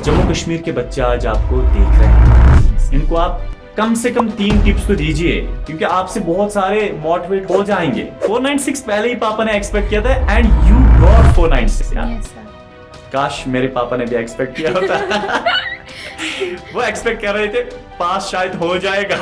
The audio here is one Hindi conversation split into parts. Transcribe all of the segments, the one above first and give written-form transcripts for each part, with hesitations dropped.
जम्मू कश्मीर के बच्चे आज आपको देख रहे हैं, इनको आप कम से कम 3 टिप्स तो दीजिए, क्योंकि आपसे बहुत सारे मोटिवेट हो जाएंगे। 496 पहले ही पापा ने एक्सपेक्ट किया था एंड यू गॉट 496 यार। काश मेरे पापा ने भी एक्सपेक्ट किया होता। वो एक्सपेक्ट कर रहे थे पास शायद हो जाएगा।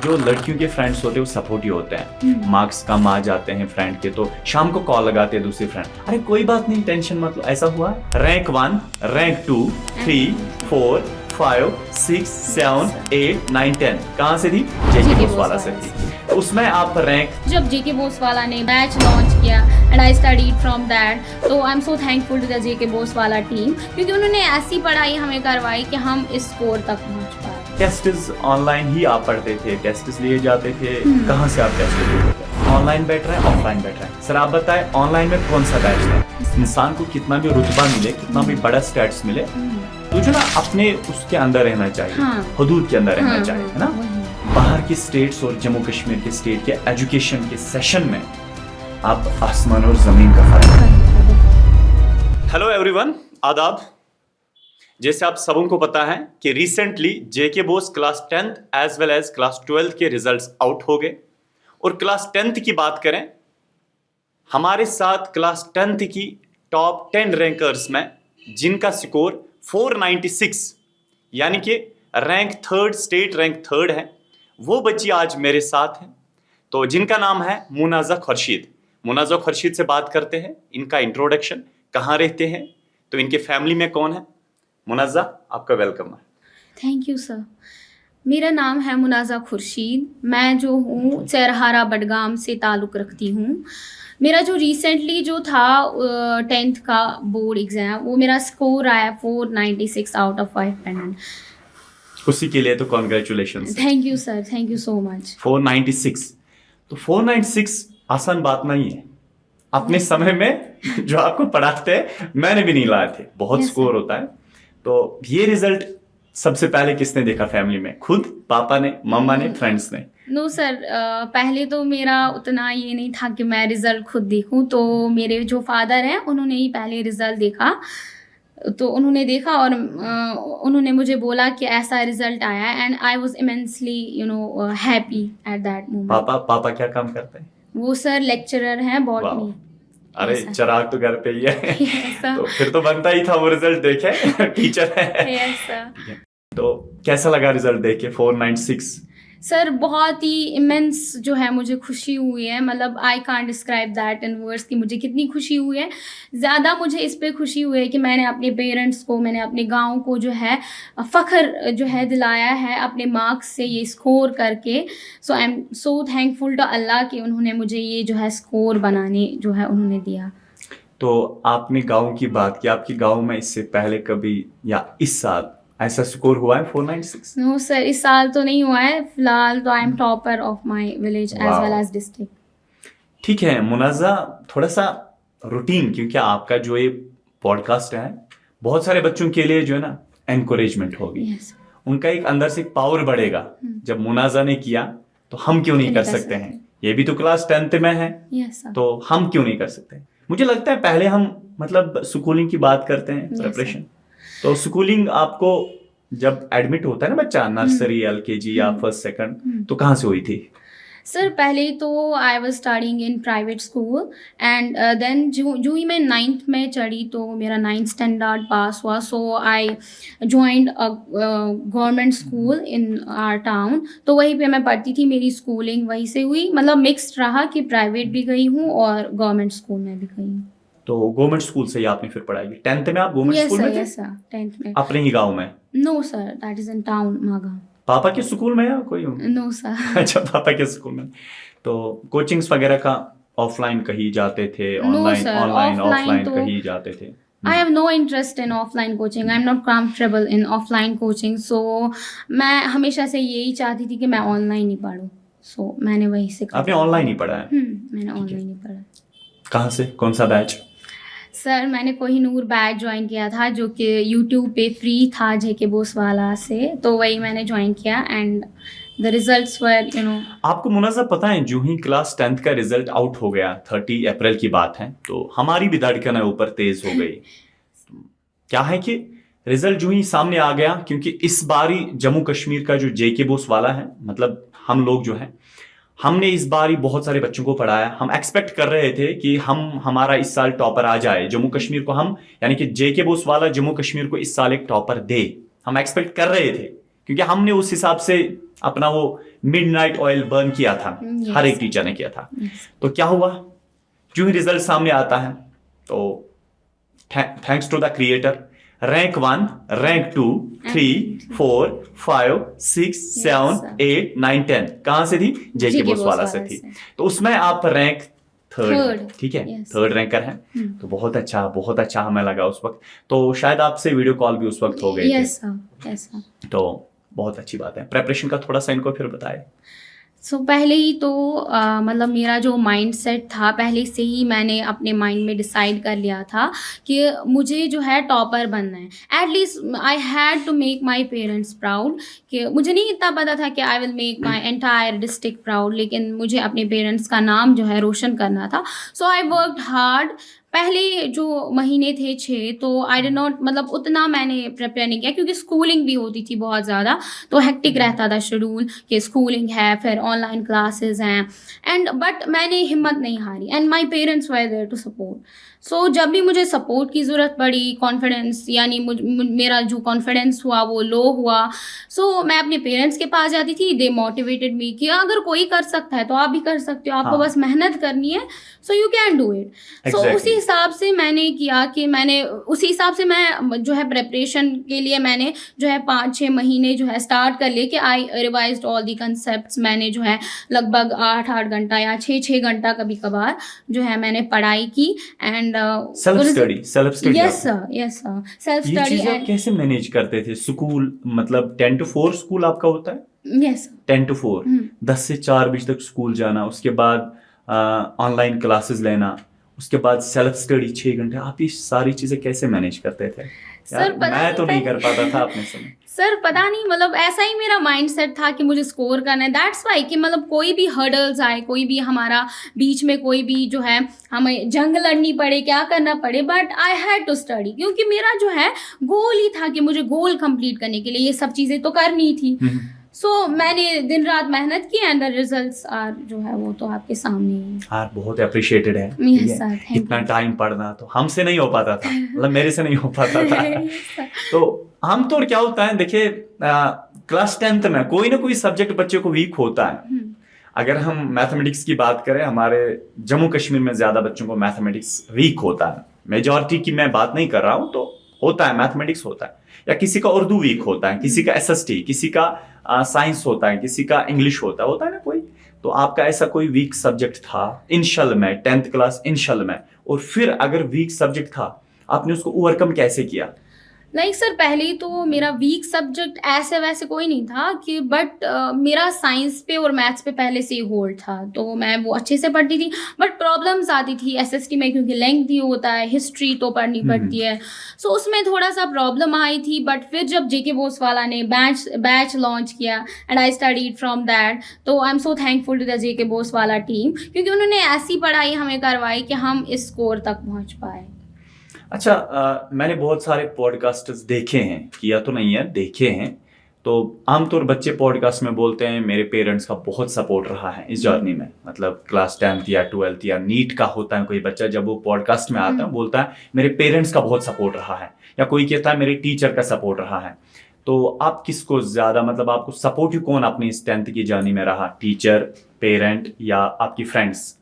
जो लड़कियों के फ्रेंड्स होते हैं वो सपोर्टिव होते हैं। मार्क्स कम आ जाते हैं फ्रेंड के तो शाम को कॉल लगाते हैं दूसरे फ्रेंड, अरे कोई बात नहीं, टेंशन मत लो, ऐसा हुआ रैंक 1, रैंक 2, 3, 4, 5, 6, 7, 8, 9, 10 कहाँ से थी? जेके बोस वाला से थी। उसमें आप रैंक, जब जेके बोस वाला ने बैच लॉन्च किया and I studied from that, तो I am so thankful to the JK BOSE वाला टीम, क्योंकि उन्होंने ऐसी पढ़ाई हमें करवाई कि हम इस स्कोर तक पहुंच पाए। टेस्ट ऑनलाइन ही आप पढ़ते थे, टेस्ट लिए जाते थे, कहाँ से आप टेस्ट लेते थे? ऑनलाइन बैठ रहे हैं, ऑफलाइन बैठ रहे हैं? सर आप बताएं ऑनलाइन में कौन सा बैच है? इंसान को कितना भी रुतबा मिले, कितना भी बड़ा स्टेटस मिले, तो जो ना अपने उसके अंदर रहना चाहिए, हदूद के अंदर रहना चाहिए, है ना? बाहर के स्टेट्स और जम्मू कश्मीर के स्टेट के एजुकेशन के सेशन में आप आसमान और जमीन का फर्क है। हेलो एवरीवन, आदाब। जैसे आप सबों को पता है कि recently JK BOSE class 10th as well as class 12th के रिजल्ट्स आउट हो गए। और क्लास 10th की बात करें, हमारे साथ क्लास 10th की टॉप 10 रैंकर्स में जिनका स्कोर 496 यानी कि rank 3rd, state rank 3rd है, वो बच्ची आज मेरे साथ हैं। तो जिनका नाम है मुनाजा खुर्शीद। मुनाजा खुर्शीद से बात करते हैं, इनका इंट्रोडक्शन, कहाँ रहते हैं, तो इनके फैमिली में कौन है। मुनाजा, आपका वेलकम है। Thank you sir. मेरा नाम है मुनाजा खुर्शीद। मैं जो हूँ चरहारा बडगाम से ताल्लुक़ रखती हूँ। मेरा जो रिसेंटली जो था 10th का बोर्ड एग्ज़ाम, वो मेरा स्कोर आया 496 आउट ऑफ 500। उसी के लिए तो congratulations. Thank you sir, thank you so much. 496, तो 496 आसान बात नहीं है। अपने समय में जो आपको पढ़ाते हैं मैंने भी नहीं लाए थे, बहुत स्कोर होता है। तो ये रिजल्ट सबसे पहले किसने देखा फैमिली में? खुद पापा ने, मम्मा ने, फ्रेंड्स ने? नो सर, पहले तो मेरा उतना ये नहीं था कि मैं रिज़ल्ट खुद देखूं। तो मेरे जो फादर हैं उन्होंने ही पहले रिज़ल्ट देखा। तो उन्होंने देखा और उन्होंने मुझे बोला कि ऐसा रिज़ल्ट आया and I was immensely happy at that moment. पापा क्या काम करते हैं? वो सर लेक्चरर हैं बॉटनी। अरे चिराग तो घर पे ही है। तो फिर तो बनता ही था वो रिजल्ट देखे, टीचर है। तो कैसा लगा रिजल्ट देख के 496? सर बहुत ही इमेंस जो है मुझे खुशी हुई है। मतलब I can't describe that in words कि मुझे कितनी खुशी हुई है। ज़्यादा मुझे इस पे खुशी हुई है कि मैंने अपने पेरेंट्स को, मैंने अपने गांव को जो है फ़ख्र जो है दिलाया है अपने मार्क्स से ये स्कोर करके। So I am so thankful to Allah कि उन्होंने मुझे ये जो है स्कोर बनाने जो है उन्होंने दिया। तो आपने गाँव की बात की, आपके गाँव में इससे पहले कभी या इस साल ऐसा स्कोर हुआ है 496? नो सर, इस साल तो नहीं हुआ है। फिलहाल तो I am topper of my village as well as district. ठीक है मुनाजा, थोड़ा सा रूटीन, क्योंकि आपका जो ये पॉडकास्ट है बहुत सारे बच्चों के लिए जो है ना एनकरेजमेंट होगी। उनका एक अंदर से पावर बढ़ेगा। जब मुनाजा ने किया तो हम क्यों नहीं कर सकते हैं? ये भी तो क्लास 10th में है, तो हम क्यों नहीं कर सकते? मुझे लगता है पहले हम मतलब स्कूलिंग की बात करते हैं, प्रिपरेशन। तो स्कूलिंग आपको जब एडमिट होता है ना बच्चा, नर्सरी, एलकेजी या फर्स्ट सेकंड, तो कहाँ से हुई थी? सर पहले तो I was studying in private school and then जो ही मैं 9th में चढ़ी तो मेरा 9th स्टैंडर्ड पास हुआ। So I joined a government school in our town. तो वहीं पे मैं पढ़ती थी, मेरी स्कूलिंग वहीं से हुई। मतलब मिक्स्ड रहा कि प्राइवेट भी गई हूँ और गवर्नमेंट स्कूल में भी गई हूँ। तो गवर्नमेंट स्कूल से ही आपने फिर पढ़ाई की? 10th में आप गवर्नमेंट स्कूल में थे? यस सर, 10th में। अपने ही गांव में? No sir, that is in town Maga. पापा के स्कूल में या कोई? No sir. अच्छा, पापा के स्कूल में। तो कोचिंग्स वगैरह का ऑफलाइन कहीं जाते थे, ऑनलाइन ऑफलाइन कहीं जाते थे? I have no interest in offline coaching. I'm not comfortable in offline coaching. So मैं हमेशा से यही चाहती थी कि मैं ऑनलाइन ही पढूं। So मैंने वहीं से। आपने ऑनलाइन ही पढ़ा है? मैंने ऑनलाइन ही पढ़ा। कहाँ से, कौन सा बैच? सर मैंने कोहिनूर बैच ज्वाइन किया था जो कि यूट्यूब पे फ्री था जेके बोस वाला से, तो वही मैंने ज्वाइन किया एंड द रिजल्ट्स वर आपको मुनाजा पता है जो ही क्लास 10th का रिजल्ट आउट हो गया, 30 अप्रैल की बात है, तो हमारी भी धड़कन ऊपर तेज हो गई। क्या है कि रिजल्ट जो ही सामने आ गया, क्योंकि इस बारी जम्मू कश्मीर का जो जेके बोस वाला है, मतलब हम लोग जो हैं, हमने इस बार ही बहुत सारे बच्चों को पढ़ाया। हम एक्सपेक्ट कर रहे थे कि हमारा इस साल टॉपर आ जाए जम्मू कश्मीर को, हम यानी कि जेके बोस वाला जम्मू कश्मीर को इस साल एक टॉपर दे, हम एक्सपेक्ट कर रहे थे, क्योंकि हमने उस हिसाब से अपना वो मिडनाइट ऑयल बर्न किया था। हर एक टीचर ने किया था। तो क्या हुआ, जो ही रिजल्ट सामने आता है तो thanks to the creator, rank 1, rank 2, 3, 4, 5, 6, 7, 8, 9, 10 कहां से थी? जेके बोस वाला से थी। तो उसमें आप रैंक थर्ड, ठीक है, थर्ड रैंकर है। तो बहुत अच्छा हमें लगा उस वक्त। तो शायद आपसे वीडियो कॉल भी उस वक्त हो गई थी। तो बहुत अच्छी बात है। प्रेपरेशन का थोड़ा सा इनको फिर बताएं। पहले ही तो मतलब मेरा जो माइंड सेट था, पहले से ही मैंने अपने माइंड में डिसाइड कर लिया था कि मुझे जो है टॉपर बनना है। At least I had to make my parents proud. कि मुझे नहीं इतना पता था कि I will make my entire district proud, लेकिन मुझे अपने पेरेंट्स का नाम जो है रोशन करना था। सो आई वर्कड हार्ड। पहले जो महीने थे 6, तो आई डिड नॉट, मतलब उतना मैंने प्रिपेयर नहीं किया, क्योंकि स्कूलिंग भी होती थी बहुत ज़्यादा, तो हेक्टिक रहता था शेड्यूल कि स्कूलिंग है, फिर ऑनलाइन क्लासेस हैं, एंड बट मैंने हिम्मत नहीं हारी, and my parents were there to support. So जब भी मुझे सपोर्ट की ज़रूरत पड़ी, कॉन्फिडेंस यानी मेरा जो कॉन्फिडेंस हुआ वो लो हुआ, सो मैं अपने पेरेंट्स के पास जाती थी। दे मोटिवेटेड मी कि अगर कोई कर सकता है तो आप भी कर सकते हो, आपको बस मेहनत करनी है, so you can do it. So उसी हिसाब से मैंने किया कि उसी हिसाब से मैं जो है प्रेपरेशन के लिए मैंने जो है 5-6 महीने जो है स्टार्ट कर लिए कि आई रिवाइज्ड ऑल दी कंसेप्ट्स। मैंने जो है लगभग 8-8 घंटा या 6-6 घंटा कभी कभार जो है मैंने पढ़ाई की। And self study yes sir, self study. आप कैसे मैनेज करते थे? स्कूल मतलब 10 to 4 स्कूल आपका होता है? यस, 10 to 4, 10 से 4 बजे तक स्कूल जाना, उसके बाद ऑनलाइन क्लासेस लेना, उसके बाद सेल्फ स्टडी 6 घंटे। आप ये सारी चीजें कैसे मैनेज करते थे? सर मैं तो नहीं कर पाता था अपने समय। सर पता नहीं, मतलब ऐसा ही मेरा माइंडसेट था कि मुझे स्कोर करना है। दैट्स वाई कि मतलब कोई भी हर्डल्स आए, कोई भी हमारा बीच में कोई भी जो है हमें जंग लड़नी पड़े, क्या करना पड़े, but I had to study, क्योंकि मेरा जो है गोल ही था कि मुझे गोल कंप्लीट करने के लिए ये सब चीज़ें तो करनी थी। सो मैंने दिन रात मेहनत की, एंड द रिजल्ट्स आर जो है वो तो आपके सामने ही है। बहुत अप्रिशिएटेड है। Yes, sir, thank इतना टाइम पढ़ना तो हमसे नहीं हो पाता था, मतलब मेरे से नहीं हो पाता था। तो आमतौर क्या होता है, देखिए क्लास 10th में कोई ना कोई सब्जेक्ट बच्चे को वीक होता है। अगर हम मैथमेटिक्स की बात करें, हमारे जम्मू कश्मीर में ज्यादा बच्चों को मैथमेटिक्स वीक होता है। मेजॉरिटी की मैं बात नहीं कर रहा हूँ, तो होता है, मैथमेटिक्स होता है, या किसी का उर्दू वीक होता है, किसी का एसएसटी, किसी का साइंस होता है, किसी का इंग्लिश होता है ना कोई। तो आपका ऐसा कोई वीक सब्जेक्ट था इंशल में, 10th क्लास इंशल में, और फिर अगर वीक सब्जेक्ट था, आपने उसको ओवरकम कैसे किया? लाइक सर पहले तो मेरा वीक सब्जेक्ट ऐसे वैसे कोई नहीं था कि, बट मेरा साइंस पे और मैथ्स पे पहले से ही होल्ड था, तो मैं वो अच्छे से पढ़ती थी। बट प्रॉब्लम्स आती थी एसएसटी में, क्योंकि लेंथी होता है, हिस्ट्री तो पढ़नी पड़ती है, सो उसमें थोड़ा सा प्रॉब्लम आई थी। बट फिर जब जेके बोस वाला ने बैच लॉन्च किया, and I studied from that, तो I am so thankful to the JK BOSE वाला टीम, क्योंकि उन्होंने ऐसी पढ़ाई हमें करवाई कि हम इस स्कोर तक पहुँच पाए। अच्छा, मैंने बहुत सारे पॉडकास्टर्स देखे हैं, किया तो नहीं है, देखे हैं। तो आमतौर बच्चे पॉडकास्ट में बोलते हैं मेरे पेरेंट्स का बहुत सपोर्ट रहा है इस जर्नी में। मतलब क्लास 10th या 12th या नीट का होता है कोई बच्चा, जब वो पॉडकास्ट में आता है बोलता है मेरे पेरेंट्स का बहुत सपोर्ट रहा है, या कोई कहता है मेरे टीचर का सपोर्ट रहा है। तो आप किसको ज्यादा, मतलब आपको सपोर्टिव कौन अपनी इस 10th की जर्नी में रहा? टीचर, पेरेंट, या आपकी friends?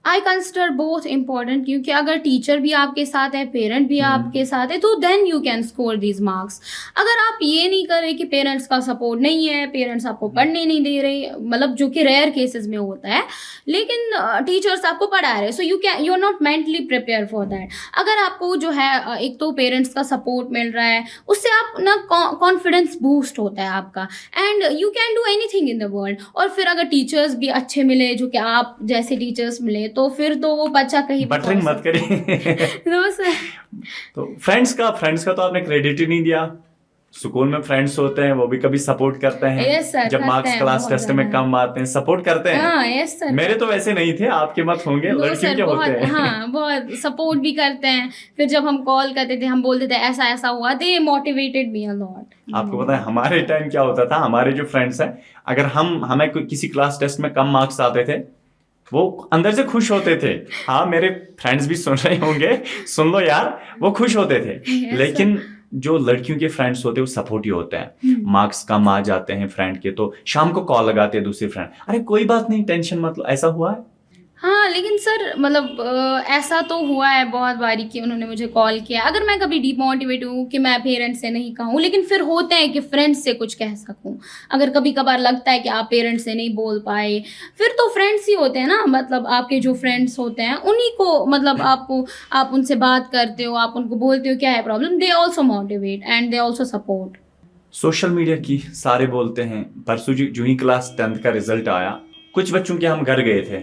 I consider both important, क्योंकि अगर टीचर भी आपके साथ है, पेरेंट भी आपके साथ है, तो then you can score these marks. अगर आप ये नहीं करें कि पेरेंट्स का सपोर्ट नहीं है, पेरेंट्स आपको पढ़ने नहीं दे रहे, मतलब जो कि रेयर केसेस में होता है, लेकिन टीचर्स आपको पढ़ा रहे, so you are not mentally prepare for that. अगर आपको जो है एक तो पेरेंट्स का सपोर्ट मिल रहा है, उससे आप ना कॉन्फिडेंस बूस्ट होता है आपका, and you can do anything in the world. और फिर अगर टीचर्स भी अच्छे मिले, जो कि आप जैसे टीचर्स मिले, तो फिर तो वो बच्चा कहीं बटरिंग मत करिए। No sir. तो फ्रेंड्स का तो आपने क्रेडिट ही नहीं दिया। स्कूल में फ्रेंड्स होते हैं, वो भी कभी सपोर्ट करते हैं। Yes, sir, जब करते मार्क्स हैं, क्लास बहुत टेस्ट में ज्यादा। कम आते हैं, सपोर्ट करते हैं। हाँ, yes, sir। मेरे तो वैसे नहीं थे, आपके मत होंगे, नो लड़कियों सर, के बहुत, होते हैं। हाँ, बहुत सपोर्ट भी करते हैं। फिर जब हम कॉल करते थे, हम बोलते थे ऐसा ऐसा हुआ, दे मोटिवेटेड मी अ लॉट। आपको पता है हमारे टाइम क्या होता था, हमारे जो फ्रेंड्स हैं, अगर हमें किसी क्लास टेस्ट में कम मार्क्स आते थे, वो अंदर से खुश होते थे। हाँ, मेरे फ्रेंड्स भी सुन रहे होंगे, सुन लो यार, वो खुश होते थे। Yes, लेकिन जो लड़कियों के फ्रेंड्स होते हैं वो सपोर्टिव होते हैं। मार्क्स कम आ जाते हैं फ्रेंड के, तो शाम को कॉल लगाते हैं दूसरे फ्रेंड, अरे कोई बात नहीं, टेंशन मत लो। ऐसा हुआ है? हाँ, लेकिन सर मतलब ऐसा तो हुआ है बहुत बारी कि उन्होंने मुझे कॉल किया। अगर मैं कभी डिमोटिवेट हूँ कि मैं पेरेंट्स से नहीं कहूँ, लेकिन फिर होते हैं कि फ्रेंड्स से कुछ कह सकूँ। अगर कभी कभार लगता है कि आप पेरेंट्स से नहीं बोल पाए, फिर तो फ्रेंड्स ही होते हैं ना, मतलब आपके जो फ्रेंड्स होते हैं उन्हीं को, मतलब आप उनसे बात करते हो, आप उनको बोलते हो क्या है problem, they also motivate and they also support. Social media की सारे बोलते हैं। परसों जो ही क्लास 10th का रिजल्ट आया, कुछ बच्चों के हम घर गए थे,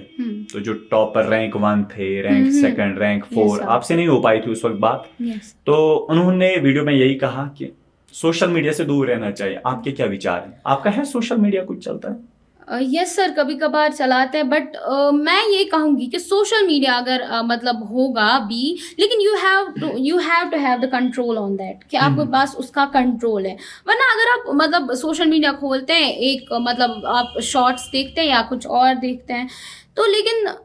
तो जो टॉपर रैंक 1 थे, रैंक 2, रैंक 4, sir। आपसे नहीं हो पाई थी उस वक्त बात, यस। तो उन्होंने वीडियो में यही कहा कि सोशल मीडिया से दूर रहना चाहिए। आपके क्या विचार हैं? आपका है सोशल मीडिया कुछ चलता है? यस सर, कभी कभार चलाते हैं, बट मैं ये कहूँगी कि सोशल मीडिया अगर मतलब होगा भी, लेकिन you have to have the control on that, कि आपके पास उसका कंट्रोल है। वरना अगर आप मतलब सोशल मीडिया खोलते हैं, एक मतलब आप शॉर्ट्स देखते हैं या कुछ और देखते हैं, तो लेकिन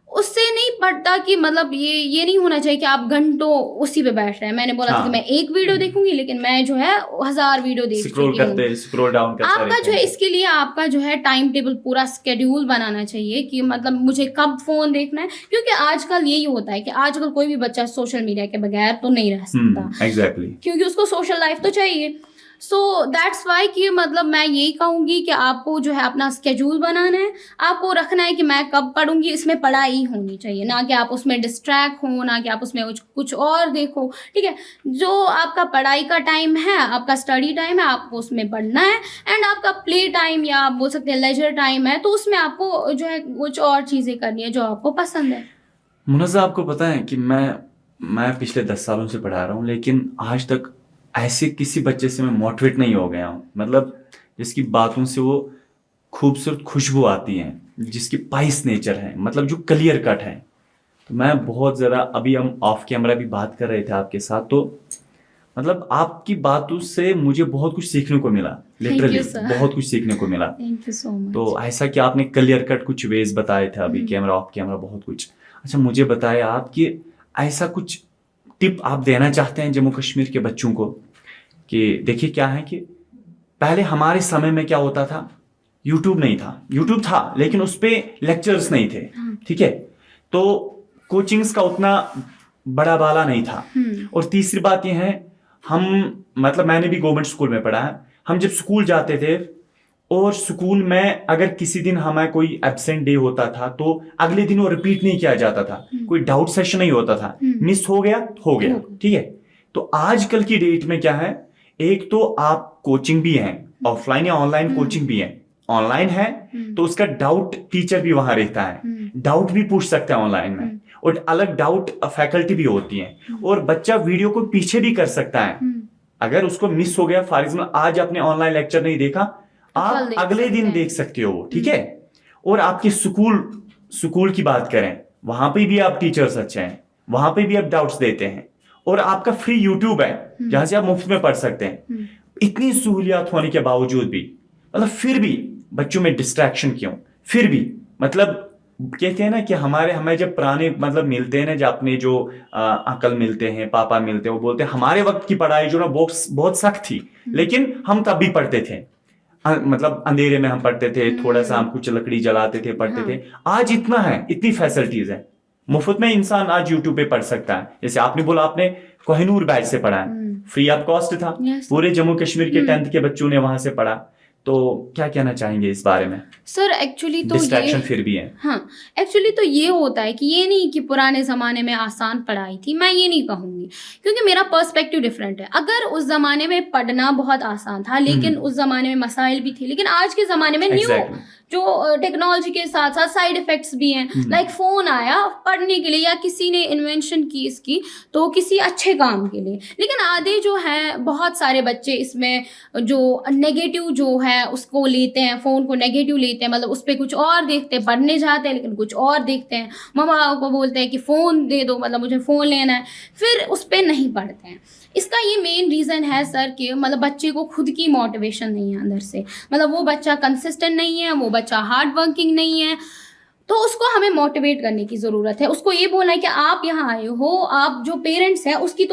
उससे नहीं पड़ता कि मतलब ये नहीं होना चाहिए कि आप घंटों उसी पे बैठ रहे हैं। मैंने बोला था हाँ। कि मैं एक वीडियो देखूंगी, लेकिन मैं जो है 1000 वीडियो देख स्क्रॉल चुकी हूँ। करते, स्क्रॉल डाउन करते आपका जो है, इसके लिए आपका जो है टाइम टेबल पूरा स्केड्यूल बनाना चाहिए कि मतलब मुझे कब फोन देखना है, क्योंकि आजकल यही होता है कि आजकल कोई भी बच्चा सोशल मीडिया के बगैर तो नहीं रह सकता, एग्जैक्टली, क्योंकि उसको सोशल लाइफ तो चाहिए। सो दैट्स वाई कि मतलब मैं यही कहूँगी कि आपको जो है अपना स्केड्यूल बनाना है, आपको रखना है कि मैं कब पढ़ूंगी, इसमें पढ़ाई होनी चाहिए, ना कि आप उसमें डिस्ट्रैक्ट हो, ना कि आप उसमें कुछ और देखो। ठीक है, जो आपका पढ़ाई का टाइम है, आपका स्टडी टाइम है, आपको उसमें पढ़ना है। एंड आपका प्ले टाइम या आप बोल सकते हैं लेजर टाइम है, तो उसमें आपको जो है कुछ और चीज़ें करनी है जो आपको पसंद है। मुनज़्ज़ा, आपको पता है कि मैं पिछले 10 सालों से पढ़ा रहा हूँ, लेकिन आज तक ऐसे किसी बच्चे से मैं मोटिवेट नहीं हो गया हूँ, मतलब जिसकी बातों से वो खूबसूरत खुशबू आती है, जिसकी पाइस नेचर है, मतलब जो क्लियर कट है। तो मैं बहुत ज़्यादा, अभी हम ऑफ कैमरा भी बात कर रहे थे आपके साथ, तो मतलब आपकी बातों से मुझे बहुत कुछ सीखने को मिला, लिटरली बहुत कुछ सीखने को मिला। Thank you so much. तो ऐसा कि आपने क्लियर कट कुछ वेज बताए थे अभी कैमरा ऑफ कैमरा, बहुत कुछ। अच्छा, मुझे बताए आप कि ऐसा कुछ टिप आप देना चाहते हैं जम्मू कश्मीर के बच्चों को, कि देखिए क्या है कि पहले हमारे समय में क्या होता था, यूट्यूब नहीं था, यूट्यूब था लेकिन उस पे लेक्चर्स नहीं थे, ठीक है, तो कोचिंग्स का उतना बड़ा बाला नहीं था। और तीसरी बात यह है, हम मतलब मैंने भी गवर्नमेंट स्कूल में पढ़ा है, हम जब स्कूल जाते थे और स्कूल में अगर किसी दिन हमें कोई एब्सेंट डे होता था तो अगले दिन वो रिपीट नहीं किया जाता था, कोई डाउट सेशन नहीं होता था, मिस हो गया, ठीक है। तो आजकल की डेट में क्या है, एक तो आप कोचिंग भी है, ऑफलाइन या ऑनलाइन कोचिंग भी है। ऑनलाइन है तो उसका डाउट टीचर भी वहां रहता है, डाउट भी पूछ सकता है ऑनलाइन में, और अलग डाउट फैकल्टी भी होती है, और बच्चा वीडियो को पीछे भी कर सकता है। अगर उसको मिस हो गया, फॉर एग्जाम्पल आज आपने ऑनलाइन लेक्चर नहीं देखा, आप अगले दिन देख सकते हो, ठीक है। और आपके स्कूल की बात करें, वहां पे भी आप टीचर्स अच्छे हैं, वहां पे भी आप डाउट्स देते हैं, और आपका फ्री यूट्यूब है जहां से आप मुफ्त में पढ़ सकते हैं। इतनी सहूलियात होने के बावजूद भी मतलब फिर भी बच्चों में डिस्ट्रैक्शन क्यों? फिर भी मतलब कहते हैं ना कि हमें जब पुराने मतलब मिलते हैं ना, जब अपने जो अंकल मिलते हैं, पापा मिलते हैं, वो बोलते हैं हमारे वक्त की पढ़ाई जो ना बहुत सख्त थी, लेकिन हम तब भी पढ़ते थे, मतलब अंधेरे में हम पढ़ते थे, थोड़ा सा हम कुछ लकड़ी जलाते थे, पढ़ते थे। आज इतना है, इतनी फैसिलिटीज है, मुफ्त में इंसान आज यूट्यूब पे पढ़ सकता है। जैसे आपने बोला आपने कोहिनूर बैच से पढ़ा है, फ्री ऑफ कॉस्ट था, पूरे जम्मू कश्मीर के 10th के बच्चों ने वहां से पढ़ा। तो क्या कहना चाहेंगे इस बारे में? सर एक्चुअली तो डिस्ट्रैक्शन फिर भी है। हाँ, एक्चुअली तो ये होता है कि ये नहीं कि पुराने ज़माने में आसान पढ़ाई थी, मैं ये नहीं कहूँगी, क्योंकि मेरा पर्सपेक्टिव डिफरेंट है। अगर उस ज़माने में पढ़ना बहुत आसान था, लेकिन उस ज़माने में मसाइल भी थे, लेकिन आज के ज़माने में जो टेक्नोलॉजी के साथ साथ साइड इफेक्ट्स भी हैं। लाइक फोन आया पढ़ने के लिए या किसी ने इन्वेंशन की इसकी तो किसी अच्छे काम के लिए, लेकिन आधे जो है बहुत सारे बच्चे इसमें जो नेगेटिव जो है उसको लेते हैं, फ़ोन को नेगेटिव लेते हैं, मतलब उस पर कुछ और देखते हैं, पढ़ने जाते हैं लेकिन कुछ और देखते हैं, मम्मा को बोलते हैं कि फ़ोन दे दो, मतलब मुझे फ़ोन लेना है, फिर उस पर नहीं पढ़ते हैं। इसका ये मेन रीज़न है सर कि मतलब बच्चे को खुद की मोटिवेशन नहीं है अंदर से, मतलब वो बच्चा कंसिस्टेंट नहीं है, वो बच्चा हार्ड वर्किंग नहीं है, तो उसको हमें मोटिवेट करने की ज़रूरत है। उसको ये बोलना है कि आप यहाँ आए हो, आप जो पेरेंट्स हैं उनकी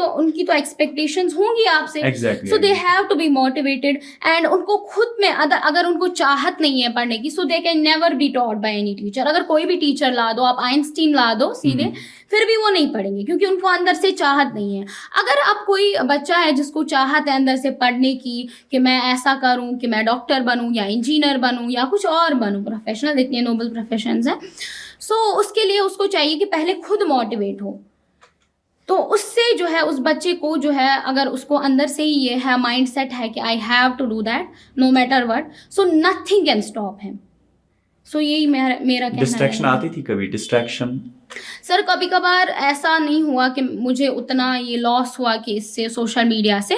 तो एक्सपेक्टेशंस होंगी आपसे, so they have to be motivated, and उनको खुद में अगर उनको चाहत नहीं है पढ़ने की, so they can never be taught by any teacher. अगर कोई भी टीचर ला दो, आप आइंस्टीन ला दो सीधे, फिर भी वो नहीं पढ़ेंगे क्योंकि उनको अंदर से चाहत नहीं है। अगर अब कोई बच्चा है जिसको चाहत है अंदर से पढ़ने की कि मैं ऐसा करूं कि मैं डॉक्टर बनूं या इंजीनियर बनूं या कुछ और बनूं, प्रोफेशनल, इतने नोबल प्रोफेशंस हैं, सो उसके लिए उसको चाहिए कि पहले खुद मोटिवेट हो। तो उससे जो है उस बच्चे को जो है अगर उसको अंदर से ही ये है माइंड सेट है कि I have to do that no matter what, so nothing can stop him. So यही मेरा कहना है। डिस्ट्रैक्शन आती थी कभी? डिस्ट्रैक्शन सर कभी कभार ऐसा नहीं हुआ कि मुझे उतना ये लॉस हुआ कि इससे सोशल मीडिया से,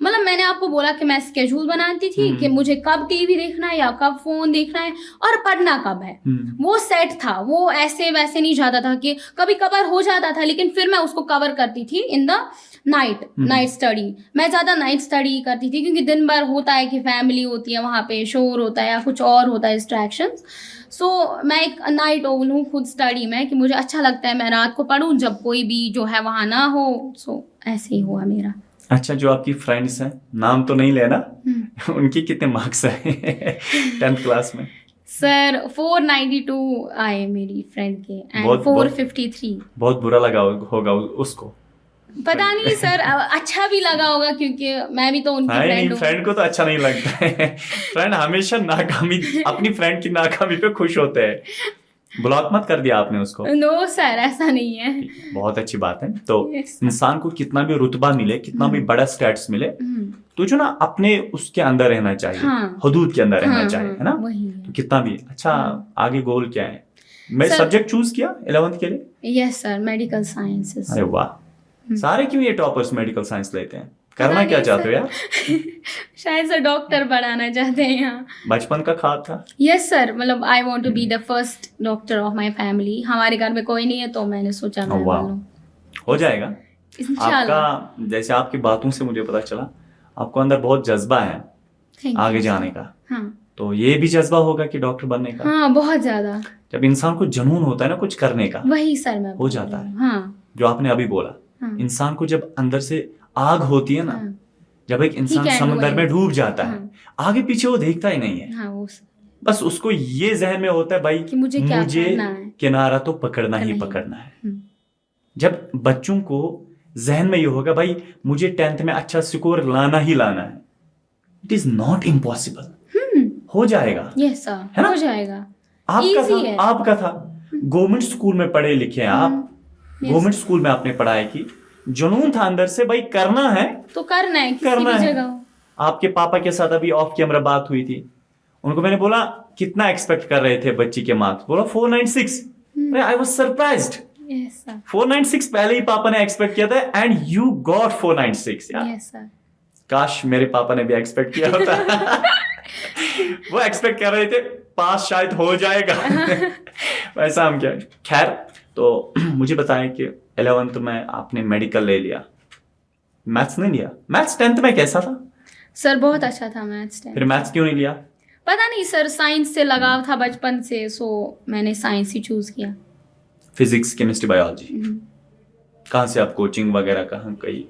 मतलब मैंने आपको बोला कि मैं स्केड्यूल बनाती थी कि मुझे कब टीवी देखना है या कब फोन देखना है और पढ़ना कब है, वो सेट था, वो ऐसे वैसे नहीं जाता था कि कभी कभार हो जाता था, लेकिन फिर मैं उसको कवर करती थी इन द नाइट स्टडी। मैं ज़्यादा नाइट स्टडी करती थी क्योंकि दिन भर होता है कि फैमिली होती है, वहाँ पे शोर होता है या कुछ और होता है, डिस्ट्रैक्शंस। सो मैं एक नाइट ओवल हूँ खुद स्टडी में कि मुझे अच्छा लगता है मैं रात को पढूं जब कोई भी जो है वहाँ ना हो। सो ऐसे ही हुआ मेरा। अच्छा, जो आपकी फ्रेंड्स हैं, नाम तो नहीं लेना, उनकी कितने मार्क्स आए 10th क्लास में? सर 492 आए मेरी फ्रेंड के एंड 453। बहुत बुरा लगा होगा उसको? पता नहीं सर, अच्छा भी लगा होगा क्योंकि मैं भी तो उनकी फ्रेंड हूँ। फ्रेंड को तो अच्छा नहीं लगता है। फ्रेंड हमेशा अपनी फ्रेंड की नाकामी पे खुश होते हैं। ब्लॉक मत कर दिया आपने उसको? नो सर, ऐसा नहीं है। बहुत अच्छी बात है। तो इंसान को कितना भी रुतबा मिले, कितना भी बड़ा स्टेटस मिले, तो जो ना अपने उसके अंदर रहना चाहिए, हदूद के अंदर रहना चाहिए, है ना? तो कितना भी अच्छा। आगे गोल क्या है? मैं सब्जेक्ट चूज किया 11th के लिए? Yes sir, medical sciences. अरे वाह, सारे क्यों ये टॉपर्स मेडिकल साइंस लेते हैं? करना क्या चाहते हो यार? शायद सर डॉक्टर बनाना चाहते हैं यहाँ। बचपन का ख्वाब था? यस सर, मतलब I want to be the first doctor of my family. हमारे घर में कोई नहीं है तो मैंने सोचा मैं बनूं। हो जाएगा आपका। जैसे आपकी बातों से मुझे पता चला आपको अंदर बहुत जज्बा है आगे जाने का। हाँ। तो ये भी जज्बा होगा कि डॉक्टर बनने का? हाँ, बहुत ज्यादा। जब इंसान को जुनून होता है ना कुछ करने का, वही सर मैं हो जाता है। हाँ। जो आपने अभी बोला, इंसान को जब अंदर से आग होती है ना, जब एक इंसान समंदर में डूब जाता है, आगे पीछे वो देखता ही नहीं है। बस उसको ये जहन में होता है भाई कि मुझे किनारा तो पकड़ना ही पकड़ना है। जब बच्चों को जहन में ये होगा भाई मुझे 10th में अच्छा स्कोर लाना ही लाना है, इट इज नॉट इम्पॉसिबल। हो जाएगा। यस सर, है ना? हो जाएगा। आपका था गवर्नमेंट स्कूल में पढ़े लिखे हैं आप, गवर्नमेंट स्कूल में आपने पढ़ाई की, जुनून था अंदर से भाई करना है तो करना है, करना है। आपके पापा के साथ अभी ऑफ कैमरा बात हुई थी, उनको मैंने बोला कितना एक्सपेक्ट कर रहे थे बच्ची के मार्क्स, बोला 496। I was surprised. 496 पहले ही पापा ने एक्सपेक्ट किया था एंड यू गॉट 496 यार। काश मेरे पापा ने भी एक्सपेक्ट किया होता। वो एक्सपेक्ट कर रहे थे पास शायद हो जाएगा। वैसा हम क्या। खैर, तो मुझे बताएं कि 11th में आपने मेडिकल ले लिया, मैथ्स नहीं लिया? मैथ्स 10th में कैसा था? सर बहुत अच्छा था मैथ्स। फिर मैथ्स क्यों नहीं लिया? पता नहीं सर, साइंस से लगाव था बचपन से, सो मैंने साइंस ही चूज किया। Physics, chemistry, biology? कहाँ से आप कोचिंग वगैरह कहाँ कहीं?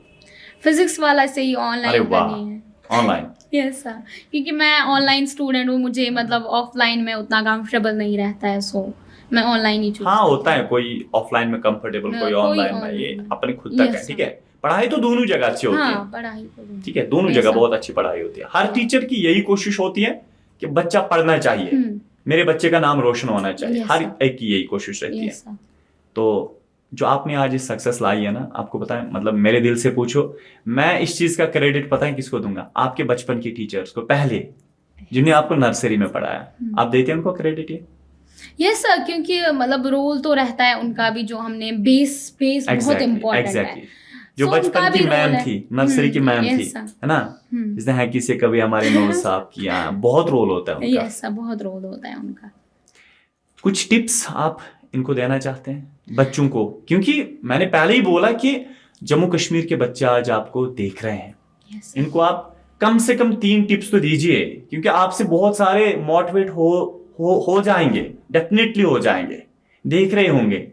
फिजिक्स वाला से ही ऑनलाइन करनी है। ऑनलाइन? यस सर, क्योंकि मैं ऑनलाइन स्टूडेंट हूँ, मुझे मतलब ऑफलाइन में उतना कंफर्टेबल नहीं रहता है, सो मैं ऑनलाइन ही चूज। हाँ, होता है कोई ऑफलाइन में कंफर्टेबल, कोई ऑनलाइन में, ये अपने खुद तक है। ठीक है, पढ़ाई तो दोनों जगह अच्छी होती है। पढ़ाई तो ठीक है, दोनों जगह बहुत अच्छी पढ़ाई होती है। हर टीचर की यही कोशिश होती है कि बच्चा पढ़ना चाहिए, मेरे बच्चे का नाम रोशन होना चाहिए, हर एक की यही कोशिश रहती है। तो जो आपने आज इस सक्सेस लाई है ना, आपको पता है, मतलब मेरे दिल से पूछो, मैं इस चीज का क्रेडिट पता है किसको दूंगा? आपके बचपन की टीचर्स को, पहले जिन्हें आपको नर्सरी में पढ़ाया, आप देते हैं उनको क्रेडिट ये? यस सर, क्योंकि मतलब रोल तो रहता है उनका भी, जो हमने बेस बहुत इम्पोर्टेंट है। जो So, बचपन उनका की भी मैम role है। थी, नर्सरी की मैम yes, थी, sir. है ना, जिसने है किसी कभी हमारे नोट साहब किया, बहुत रोल होता है उनका। यस सर, बहुत रोल होता है उनका। कुछ टिप्स आप इनको देना चाहते हैं बच्चों को, क्योंकि मैंने पहले ही बोला कि जम्मू कश्मीर के बच्चे आज आपको देख रहे हैं, yes, इनको आप कम से कम 3 टिप्स तो दीजिए, क्योंकि आपसे बहुत सारे मोटिवेट हो जाएंगे, डेफिनेटली हो जाएंगे, देख रहे होंगे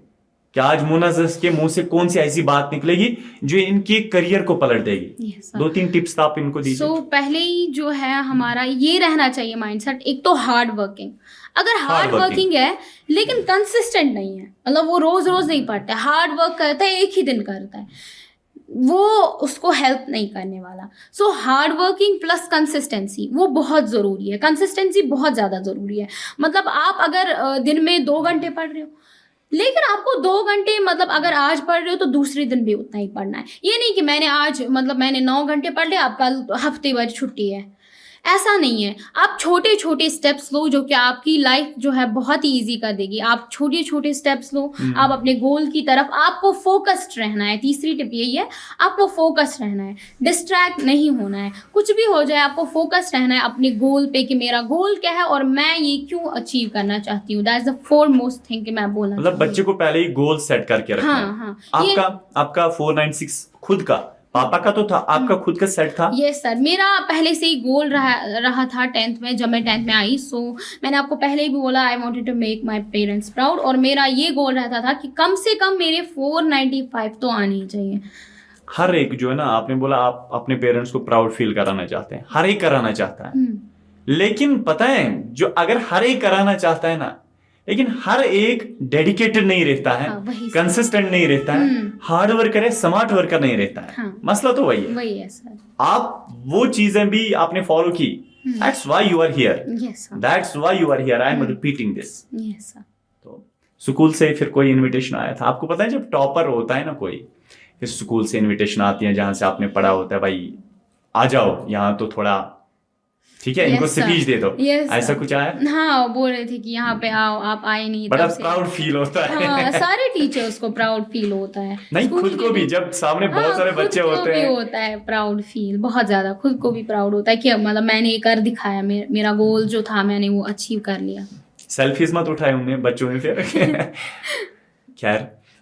कि आज मुनज़्ज़ज़ के मुंह से कौन सी ऐसी बात निकलेगी जो इनके करियर को पलट देगी। yes, sir. 2-3 टिप्स आप इनको दीजिए। पहले ही जो है हमारा ये रहना चाहिए माइंडसेट, एक तो हार्ड वर्किंग। अगर हार्ड वर्किंग है लेकिन कंसिस्टेंट नहीं है, मतलब वो रोज रोज नहीं पढ़ता है, हार्ड वर्क करता है, एक ही दिन करता है, वो उसको हेल्प नहीं करने वाला। So hard working plus consistency वो बहुत ज़रूरी है। कंसिस्टेंसी बहुत ज़्यादा ज़रूरी है। मतलब आप अगर दिन में 2 घंटे पढ़ रहे हो, लेकिन आपको 2 घंटे, मतलब अगर आज पढ़ रहे हो तो दूसरे दिन भी उतना ही पढ़ना है। ये नहीं कि मैंने 9 घंटे पढ़ लिया, अब कल हफ्ते भर छुट्टी है, ऐसा नहीं है। आप छोटे छोटे स्टेप्स लो जो कि आपकी लाइफ जो है बहुत ही ईजी कर देगी। आप छोटे छोटे स्टेप्स लो, आप अपने गोल की तरफ, आपको फोकस्ड रहना है। तीसरी टिप यही है, आपको फोकस्ड रहना है, डिस्ट्रैक्ट नहीं होना है। कुछ भी हो जाए आपको फोकस्ड रहना है अपने गोल पे कि मेरा गोल क्या है और मैं ये क्यों अचीव करना चाहती हूँ। दैट्स द फोरमोस्ट थिंग कि मैं बोलना, मतलब बच्चे को पहले ही गोल सेट करके रखना है। हाँ, आपका 496 खुद का, पापा का तो था, आपका खुद का सेट था? यस सर, मेरा पहले से ही गोल रहा था 10th में, जब मैं 10th में आई। सो मैंने आपको पहले ही भी बोला, I wanted to make my parents proud, और मेरा ये गोल रहता था कि कम से कम मेरे 495 तो आने ही चाहिए। हर एक जो है ना, आपने बोला आप अपने पेरेंट्स को प्राउड फील कराना चाहते हैं, हर एक कराना चाहता है, लेकिन पता है जो अगर हर एक कराना चाहता है ना, लेकिन हर एक डेडिकेटेड नहीं रहता है, कंसिस्टेंट नहीं रहता है, हार्ड वर्कर है, स्मार्ट वर्कर नहीं रहता है। मसला तो वही है सर। आप वो चीजें भी आपने फॉलो की, that's why you are here, that's why you are here, I am repeating this. तो स्कूल से फिर कोई इनविटेशन आया था? आपको पता है जब टॉपर होता है ना कोई, फिर स्कूल से इनविटेशन आती है जहां से आपने पढ़ा होता है, भाई आ जाओ यहाँ तो थोड़ा ठीक है, इनको स्पीच दे दो, ऐसा कुछ आया? हाँ, बोल रहे थे कि यहाँ पे आओ, आप आए नहीं। बड़ा प्राउड फील होता है। हाँ, सारे टीचर्स को प्राउड फील होता है, नहीं खुद को भी, जब सामने बहुत सारे बच्चे होते हैं, होता है प्राउड फील, बहुत ज्यादा खुद को भी प्राउड होता है कि मतलब मैंने ये कर दिखाया, मेरा गोल जो था मैंने वो अचीव कर लिया। सेल्फीज मत उठाए उन्हें बच्चों ने फिर? खैर,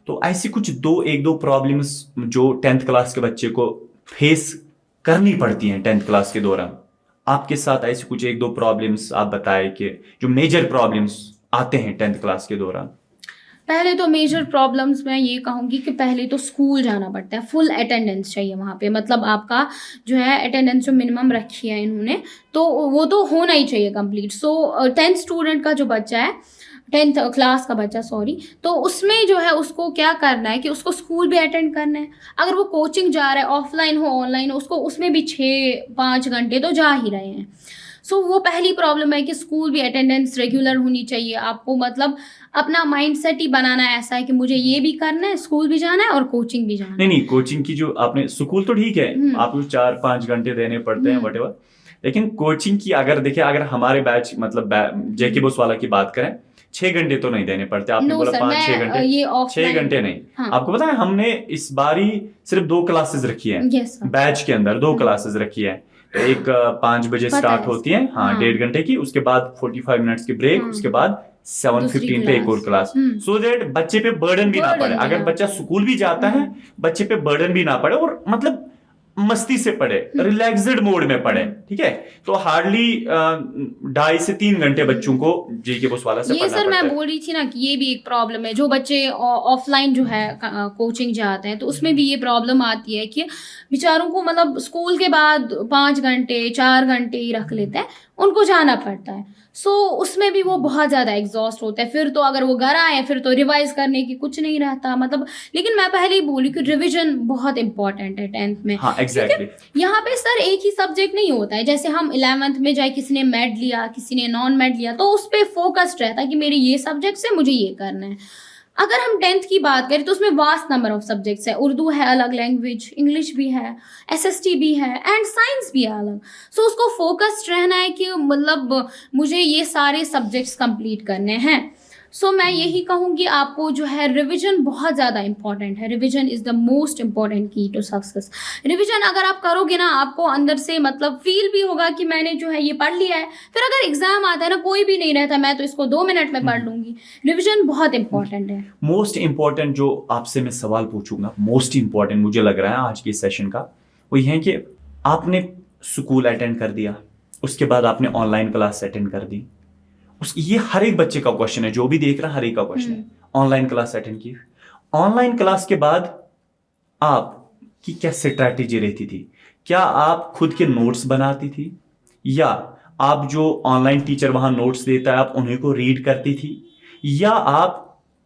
तो ऐसी कुछ 1-2 प्रॉब्लम्स जो 10th क्लास के बच्चे को फेस करनी पड़ती हैं 10th क्लास के दौरान, आपके साथ ऐसी कुछ 1-2 प्रॉब्लम्स आप बताएं कि जो मेजर प्रॉब्लम्स आते हैं 10th क्लास के दौरान। पहले तो मेजर प्रॉब्लम्स मैं ये कहूँगी कि पहले तो स्कूल जाना पड़ता है, फुल अटेंडेंस चाहिए वहाँ पे। मतलब आपका जो है अटेंडेंस जो मिनिमम रखी है इन्होंने, तो वो तो होना ही चाहिए कंप्लीट। सो 10th स्टूडेंट का जो बच्चा है, 10th क्लास का बच्चा सॉरी, तो उसमें जो है उसको क्या करना है कि उसको स्कूल भी अटेंड करना है। अगर वो कोचिंग जा रहा है, ऑफलाइन हो ऑनलाइन हो, उसको उसमें भी 6-5 घंटे तो जा ही रहे हैं। सो वो पहली प्रॉब्लम है कि स्कूल भी अटेंडेंस रेगुलर होनी चाहिए। आपको मतलब अपना माइंडसेट ही बनाना है ऐसा है कि मुझे ये भी करना है, स्कूल भी जाना है और कोचिंग भी जाना है। नहीं, कोचिंग की जो आपने, स्कूल तो ठीक है आपको 4-5 घंटे देने पड़ते हैं व्हाटएवर, लेकिन कोचिंग की अगर देखिए, अगर हमारे बैच मतलब जेके बोस वाला की बात करें, 6 घंटे तो नहीं देने पड़ते। आपने बोला 5-6 घंटे, 6 घंटे नहीं। हाँ। आपको पता है हमने इस बारी सिर्फ 2 क्लासेस रखी है, बैच के अंदर 2 क्लासेस रखी है। तो एक 5 बजे स्टार्ट होती है, हाँ 1.5 घंटे की, उसके बाद 45 मिनट्स की ब्रेक, उसके बाद 7:15 पे एक और क्लास, सो दैट बच्चे पे बर्डन भी ना पड़े। अगर बच्चा स्कूल भी जाता है, बच्चे पे बर्डन भी ना पड़े और मतलब मस्ती से पढ़े, रिलैक्स्ड मोड में पढ़े, ठीक है। तो हार्डली 2.5 से 3 घंटे बच्चों को जेके बोस वाला से पढ़ना पड़ता है। ये सर मैं बोल रही थी ना कि ये भी एक प्रॉब्लम है। जो बच्चे ऑफलाइन जो है कोचिंग जाते हैं, तो उसमें भी ये प्रॉब्लम आती है कि बेचारों को मतलब स्कूल के बाद 5 घंटे 4 घंटे ही रख लेते हैं, उनको जाना पड़ता है। सो उसमें भी वो बहुत ज़्यादा एग्जॉस्ट होता है। फिर तो अगर वो घर आए फिर तो रिवाइज करने की कुछ नहीं रहता मतलब। लेकिन मैं पहले ही बोली कि रिवीजन बहुत इंपॉर्टेंट है 10th में। हाँ, exactly. यहाँ पे सर एक ही सब्जेक्ट नहीं होता है। जैसे हम 11th में जाए, किसी ने मैड लिया, किसी ने नॉन मैड लिया, तो उस पर फोकस्ड रहता है कि मेरे ये सब्जेक्ट से मुझे ये करना है। अगर हम 10th की बात करें तो उसमें वास्ट नंबर ऑफ सब्जेक्ट्स है, उर्दू है अलग लैंग्वेज, इंग्लिश भी है, एसएसटी भी है एंड साइंस भी है अलग। सो उसको फोकस्ड रहना है कि मतलब मुझे ये सारे सब्जेक्ट्स कंप्लीट करने हैं। सो मैं यही कहूँगी आपको जो है रिवीजन बहुत ज़्यादा इंपॉर्टेंट है। Revision is the most important की टू सक्सेस। रिवीजन अगर आप करोगे ना, आपको अंदर से मतलब फील भी होगा कि मैंने जो है ये पढ़ लिया है। फिर अगर एग्जाम आता है ना, कोई भी नहीं रहता मैं तो इसको 2 मिनट में पढ़ लूँगी। रिवीजन बहुत इंपॉर्टेंट है। मोस्ट इंपॉर्टेंट जो आपसे मैं सवाल पूछूंगा, मोस्ट इंपॉर्टेंट मुझे लग रहा है आज के सेशन का, वो ये है कि आपने स्कूल अटेंड कर दिया, उसके बाद आपने ऑनलाइन क्लास अटेंड कर दी। ये हर एक बच्चे का क्वेश्चन है, जो भी देख रहा है हर एक का क्वेश्चन है। ऑनलाइन क्लास अटेंड की, ऑनलाइन क्लास के बाद आपकी क्या स्ट्रैटेजी रहती थी? क्या आप खुद के नोट्स बनाती थी, या आप जो ऑनलाइन टीचर वहां नोट्स देता है आप उन्हीं को रीड करती थी, या आप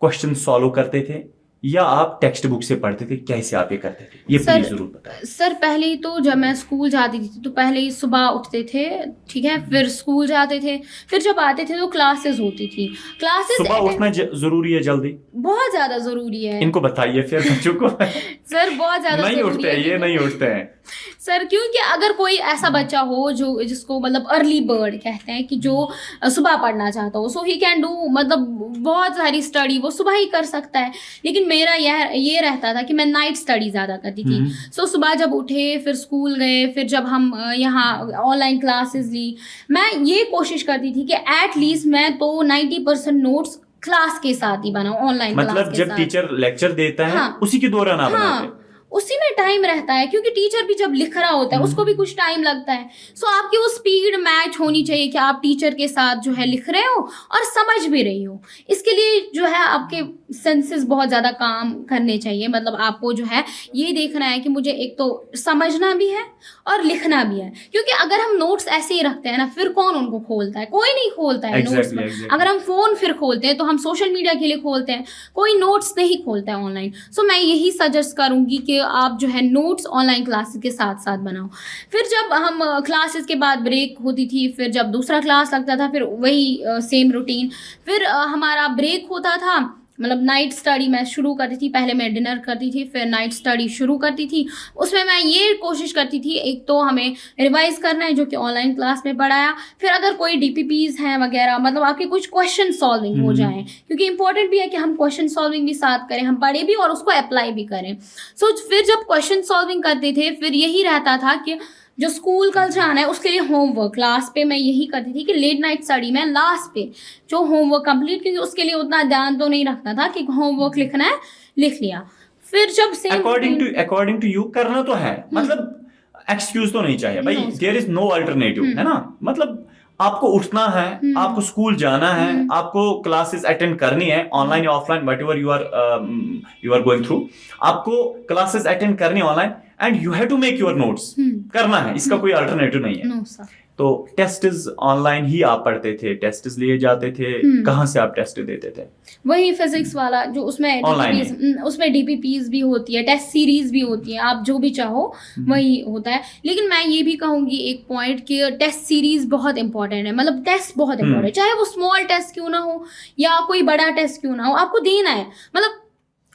क्वेश्चन सॉल्व करते थे, या आप टेक्स्ट बुक से पढ़ते थे? कैसे आप ये करते थे, ये प्लीज जरूर बताएं। सर पहले ही तो जब मैं स्कूल जाती थी तो पहले ही सुबह उठते थे, ठीक है, फिर स्कूल जाते थे, फिर जब आते थे तो क्लासेस होती थी। क्लासेस सुबह उठना जरूरी है? जल्दी बहुत ज्यादा जरूरी है। इनको बताइए फिर बच्चों को। सर बहुत ज्यादा नहीं उठते हैं, ये नहीं उठते हैं सर, क्योंकि अगर कोई ऐसा बच्चा हो जो जिसको मतलब अर्ली बर्ड कहते हैं, कि जो सुबह पढ़ना चाहता हो, सो ही कैन डू, मतलब बहुत सारी स्टडी वो सुबह ही कर सकता है। लेकिन मेरा ये रहता था कि मैं नाइट स्टडी ज़्यादा करती थी। सो सुबह जब उठे, फिर स्कूल गए, फिर जब हम यहाँ ऑनलाइन क्लासेस ली, मैं ये कोशिश करती थी कि एटलीस्ट मैं तो 90% नोट्स क्लास के साथ ही बनाऊं, ऑनलाइन मतलब जब टीचर लेक्चर देता है उसी के दौरान आप बनाते? उसी में टाइम रहता है, क्योंकि टीचर भी जब लिख रहा होता है उसको भी कुछ टाइम लगता है। सो आपकी वो स्पीड मैच होनी चाहिए कि आप टीचर के साथ जो है लिख रहे हो और समझ भी रही हो। इसके लिए जो है आपके सेंसेस बहुत ज़्यादा काम करने चाहिए। मतलब आपको जो है ये देखना है कि मुझे एक तो समझना भी है और लिखना भी है, क्योंकि अगर हम नोट्स ऐसे ही रखते हैं ना, फिर कौन उनको खोलता है? कोई नहीं खोलता है नोट्स में। अगर हम फ़ोन फिर खोलते हैं तो हम सोशल मीडिया के लिए खोलते हैं, कोई नोट्स नहीं खोलता है ऑनलाइन। सो मैं यही सजेस्ट करूँगी कि आप जो है नोट्स ऑनलाइन क्लासेस के साथ साथ बनाओ। फिर जब हम क्लासेस के बाद ब्रेक होती थी, फिर जब दूसरा क्लास लगता था, फिर वही सेम रूटीन। फिर हमारा ब्रेक होता था, मतलब नाइट स्टडी मैं शुरू करती थी। पहले मैं डिनर करती थी, फिर नाइट स्टडी शुरू करती थी। उसमें मैं ये कोशिश करती थी, एक तो हमें रिवाइज करना है जो कि ऑनलाइन क्लास में पढ़ाया, फिर अगर कोई डीपीपीज हैं वगैरह, मतलब आपके कुछ क्वेश्चन सॉल्विंग हो जाएं, क्योंकि इंपॉर्टेंट भी है कि हम क्वेश्चन सॉल्विंग भी साथ करें, हम पढ़े भी और उसको अप्लाई भी करें। सो फिर जब क्वेश्चन सॉल्विंग करते थे, फिर यही रहता था कि जो स्कूल कल जाना है उसके लिए होमवर्क क्लास पे मैं यही करती थी कि लेट नाइट स्टडी में लास्ट पे जो होमवर्क कंप्लीट, क्योंकि उसके लिए उतना ध्यान तो नहीं रखना था कि होमवर्क लिखना है, लिख लिया। फिर जब सेम अकॉर्डिंग टू यू करना तो है, मतलब एक्सक्यूज तो नहीं चाहिए भाई, देयर इज नो अल्टरनेटिव, है ना? मतलब आपको उठना है, आपको स्कूल जाना है, आपको क्लासेस अटेंड करनी है, ऑनलाइन या offline, whatever you are going through, आपको क्लासेस अटेंड करनी है online, and you have to make your notes, करना है, इसका कोई अल्टरनेटिव नहीं है। तो टेस्ट ऑनलाइन ही आप पढ़ते थे, टेस्ट लिए जाते थे, कहाँ से आप टेस्ट देते थे? वही फिजिक्स वाला जो उसमें डीपीपीज भी होती है, टेस्ट सीरीज भी होती है, आप जो भी चाहो वही होता है। लेकिन मैं ये भी कहूँगी एक पॉइंट कि टेस्ट सीरीज बहुत इंपॉर्टेंट है, मतलब टेस्ट बहुत इंपॉर्टेंट है, चाहे वो स्मॉल टेस्ट क्यों ना हो या कोई बड़ा टेस्ट क्यों ना हो, आपको देना है। मतलब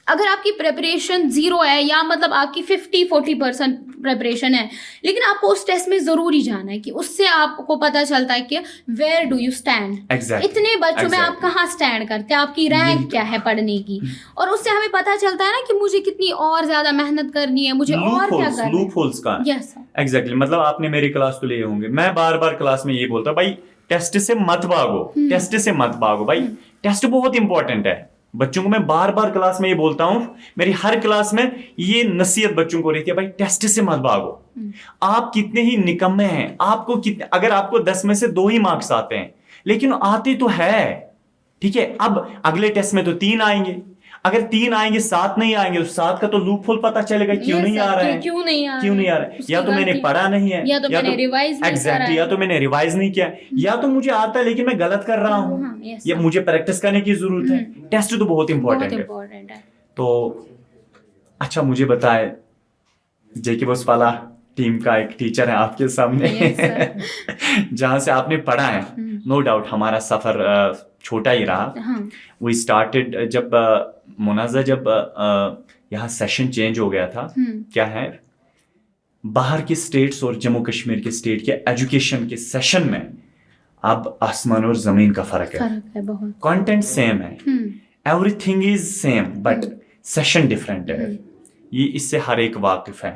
अगर आपकी प्रेपरेशन 0 है या मतलब आपकी 50-40% प्रेपरेशन है, लेकिन आपको उस टेस्ट में ज़रूरी जाना है, कि उससे आपको पता चलता है कि वेयर डू यू स्टैंड, इतने बच्चों में आप कहाँ स्टैंड करते हैं, आपकी रैंक क्या है पढ़ने की, और उससे हमें पता चलता है ना कि मुझे कितनी और ज़्यादा मेहनत करनी है, मुझे और क्या करना है। लूप होल्स का एग्जैक्टली, मतलब आपने मेरी क्लास तो लिए होंगे, मैं बार बार क्लास में ये बोलता भाई टेस्ट से मत भागो, टेस्ट से मत भागो भाई, टेस्ट बहुत इंपॉर्टेंट है। बच्चों को मैं बार बार क्लास में ये बोलता हूं, मेरी हर क्लास में ये नसीहत बच्चों को रहती है, भाई टेस्ट से मत भागो। आप कितने ही निकम्मे हैं, आपको कितने, अगर आपको 10 में से 2 ही मार्क्स आते हैं, लेकिन आते तो है, ठीक है, अब अगले टेस्ट में तो 3 आएंगे, अगर 3 आएंगे 7 नहीं आएंगे तो 7 का तो लूप होल पता चलेगा क्यों नहीं आ रहा है, क्यों नहीं आ रहा है, या तो मैंने पढ़ा नहीं है, या तो मैंने रिवाइज नहीं किया, या तो मैंने रिवाइज नहीं किया, या तो मुझे आता है लेकिन मैं गलत कर रहा हूँ, या मुझे प्रैक्टिस करने की जरूरत है। टेस्ट तो बहुत इंपॉर्टेंट है। तो अच्छा मुझे बताए, जेके बॉस वाला टीम का एक टीचर है आपके सामने जहां से आपने पढ़ा है, नो डाउट हमारा सफर छोटा ही रहा. हाँ. वी स्टार्टेड जब मुनाजा जब यहाँ सेशन चेंज हो गया था. क्या है, बाहर के स्टेट्स और जम्मू कश्मीर के स्टेट के एजुकेशन के सेशन में अब आसमान और जमीन का फर्क है बहुत. कंटेंट सेम है, everything is same, but session different है. ये इससे हर एक वाकिफ है.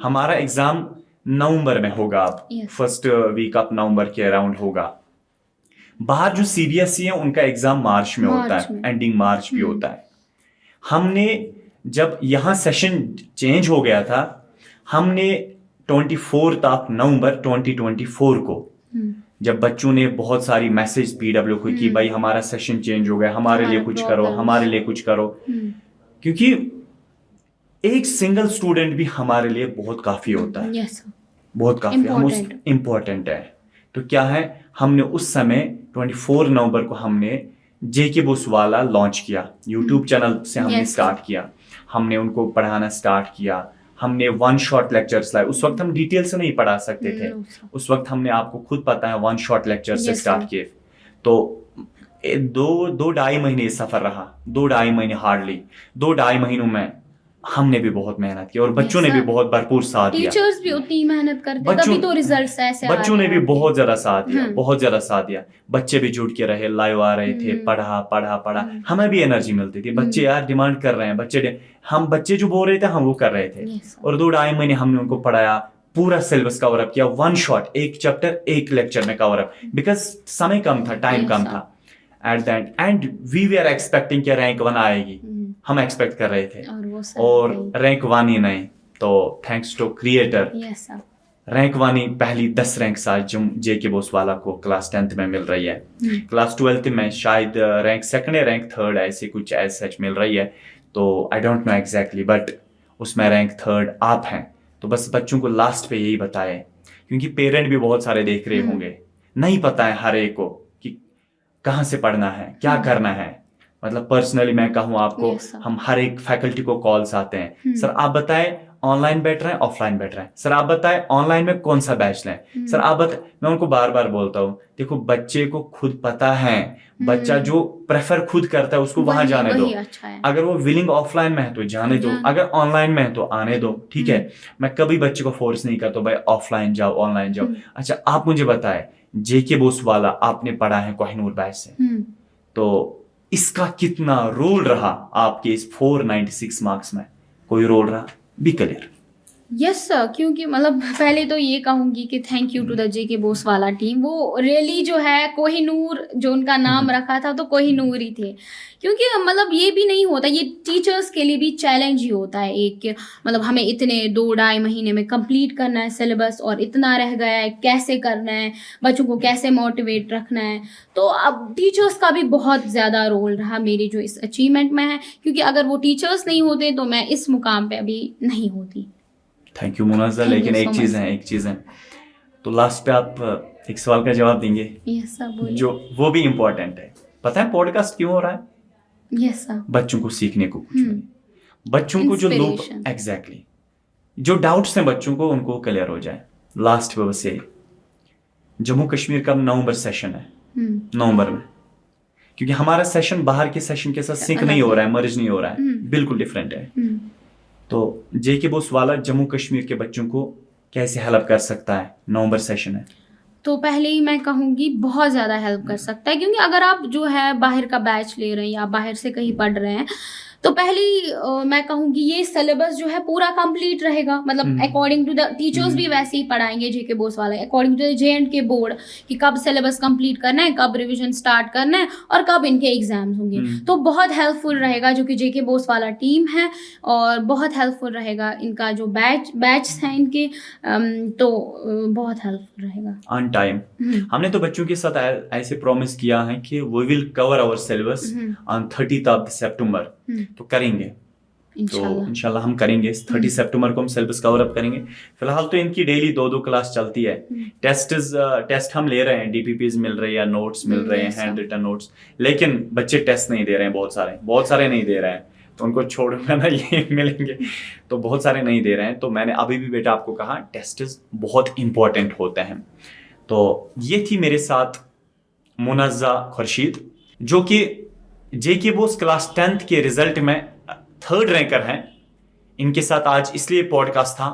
हमारा एग्जाम नवंबर में होगा, अब फर्स्ट वीक ऑफ नवंबर के अराउंड होगा. बाहर जो सीबीएसई है उनका एग्जाम मार्च में होता है, एंडिंग मार्च भी होता है. हमने जब यहाँ सेशन चेंज हो गया था, हमने 24 नवंबर 2024 को जब बच्चों ने बहुत सारी मैसेज पीडब्ल्यू को कि भाई हमारा सेशन चेंज हो गया, हमारे लिए कुछ करो, हमारे लिए कुछ करो, क्योंकि एक सिंगल स्टूडेंट भी हमारे लिए बहुत काफी होता है. बहुत काफी, हम उस इम्पोर्टेंट है. तो क्या है, हमने उस समय 24 नवंबर को हमने जेके बोसवाला लॉन्च किया. यूट्यूब चैनल से हमने स्टार्ट किया, हमने उनको पढ़ाना स्टार्ट किया. हमने वन शॉट लेक्चर्स लाए. उस वक्त हम डिटेल से नहीं पढ़ा सकते थे. उस वक्त हमने, आपको खुद पता है, वन शॉट लेक्चर से स्टार्ट किए. तो 2-2.5 महीने सफर रहा. 2-2.5 महीने हार्डली 2-2.5 महीनों में हमने भी बहुत मेहनत की और बच्चों ने भी बहुत भरपूर साथ दिया. टीचर्स भी उतनी मेहनत करते, तभी तो रिजल्ट्स ऐसे आ रहे हैं. बच्चों ने भी बहुत ज्यादा साथ दिया, बहुत ज्यादा साथ दिया. बच्चे भी जुट के रहे, लाइव आ रहे थे, पढ़ा. हमें भी एनर्जी मिलती थी. बच्चे यार डिमांड कर रहे हैं, बच्चे जो बोल रहे थे हम वो कर रहे थे. और 2-2.5 महीने हमने उनको पढ़ाया, पूरा सिलेबस कवर अप किया. वन शॉट, एक चैप्टर एक लेक्चर में कवर अप, बिकॉज समय कम था, टाइम कम था. At the end we were expecting कि रैंक 1 आएगी. हम एक्सपेक्ट कर रहे थे, और रैंक 1 ही नहीं. तो थैंक्स टू क्रिएटर, रैंक 1 ही पहली 10 रैंक आज जेके बोसवाला को क्लास 10th में मिल रही है. क्लास 12th में शायद रैंक 2nd या रैंक 3rd ऐसे कुछ एज सच मिल रही है. तो I don't know exactly, but उसमें रैंक 3rd आप हैं. तो बस बच्चों को लास्ट पे यही बताएं, क्योंकि पेरेंट भी बहुत सारे देख रहे होंगे, नहीं पता है हर एक को कि कहाँ से पढ़ना है, क्या करना है. मतलब पर्सनली मैं कहूँ आपको, हम हर एक फैकल्टी को कॉल्स आते हैं, सर आप बताएं ऑनलाइन बेटर है ऑफलाइन बेटर है, सर आप बताएं ऑनलाइन में कौन सा बैच लें, सर आप बताएं. मैं उनको बार बार बोलता हूँ, देखो बच्चे को खुद पता है, बच्चा जो प्रेफर खुद करता है उसको वहां जाने दो. अच्छा, अगर वो विलिंग ऑफलाइन में है तो जाने दो, अगर ऑनलाइन में है तो आने दो, ठीक है. मैं कभी बच्चे को फोर्स नहीं करता भाई ऑफलाइन जाओ ऑनलाइन जाओ. अच्छा आप मुझे बताए, जेके बोसवाला आपने पढ़ा है कोहिनूर बैच से, तो इसका कितना रोल रहा आपके इस 496 मार्क्स में? कोई रोल रहा? B clear. यस सर, क्योंकि मतलब पहले तो ये कहूँगी कि thank you to the J K बोसवाला टीम. वो रियली जो है कोहिनूर जो उनका नाम रखा था तो कोहिनूर ही थे, क्योंकि मतलब ये भी नहीं होता, ये टीचर्स के लिए भी चैलेंज ही होता है एक, मतलब हमें इतने 2-2.5 महीने में कंप्लीट करना है सिलेबस, और इतना रह गया है, कैसे करना है, बच्चों को कैसे मोटिवेट रखना है. तो अब टीचर्स का भी बहुत ज़्यादा रोल रहा मेरी जो इस अचीवमेंट में है, क्योंकि अगर वो टीचर्स नहीं होते तो मैं इस मुकाम पर अभी नहीं होती. Thank you Munaza. लेकिन एक चीज़ है, तो लास्ट पे आप एक सवाल का जवाब देंगे. यस सर, बोलिए. जो वो भी इम्पोर्टेंट है. पता है पॉडकास्ट क्यों हो रहा है? Yes sir. बच्चों को सीखने को कुछ मिले, बच्चों को जो लोग एग्जैक्टली जो डाउट्स हैं बच्चों को, उनको क्लियर हो जाए. लास्ट पे बस ये, जम्मू कश्मीर का नवंबर सेशन है, नवंबर में, क्योंकि हमारा सेशन बाहर के सेशन के साथ सिंक नहीं हो रहा है, मर्ज नहीं हो रहा है, बिल्कुल डिफरेंट है. तो जेके बोसवाला जम्मू कश्मीर के बच्चों को कैसे हेल्प कर सकता है? नवंबर सेशन है, तो पहले ही मैं कहूँगी बहुत ज़्यादा हेल्प कर सकता है, क्योंकि अगर आप जो है बाहर का बैच ले रहे हैं या बाहर से कहीं पढ़ रहे हैं, तो पहली मैं कहूँगी ये सिलेबस जो है पूरा कंप्लीट रहेगा. मतलब अकॉर्डिंग टू द टीचर्स भी वैसे ही पढ़ाएंगे जेके बोसवाला, according to the JNK board, कि कब सिलेबस कंप्लीट करना है, कब रिवीजन स्टार्ट करना है, और कब इनके एग्जाम्स होंगे. तो बहुत हेल्पफुल रहेगा जो कि जेके बोसवाला टीम है, और बहुत हेल्पफुल रहेगा इनका जो बैच हैं इनके, तो बहुत हेल्पफुल रहेगा. ऑन टाइम हमने तो बच्चों के साथ ऐसे प्रॉमिस किया है कि we will cover our syllabus on 30th सितंबर. तो करेंगे, तो इंशाल्लाह हम करेंगे. 30 सितंबर को हम सिलेबस कवर अप करेंगे. फिलहाल तो इनकी डेली 2-2 क्लास चलती है. टेस्ट हम ले रहे हैं, DPPs मिल रही है, नोट्स मिल रहे हैं, हैंड रिटन नोट्स, लेकिन बच्चे टेस्ट नहीं दे रहे हैं. बहुत सारे नहीं दे रहे हैं, तो उनको छोड़ूंगा ना, ये मिलेंगे तो बहुत सारे नहीं दे रहे हैं. तो मैंने अभी भी बेटा आपको कहा, टेस्ट बहुत इंपॉर्टेंट होते हैं. तो ये थी मेरे साथ मुनाजा खुर्शीद, जो कि जेके बोस क्लास 10th के रिजल्ट में 3rd रैंकर हैं, इनके साथ आज इसलिए पॉडकास्ट था।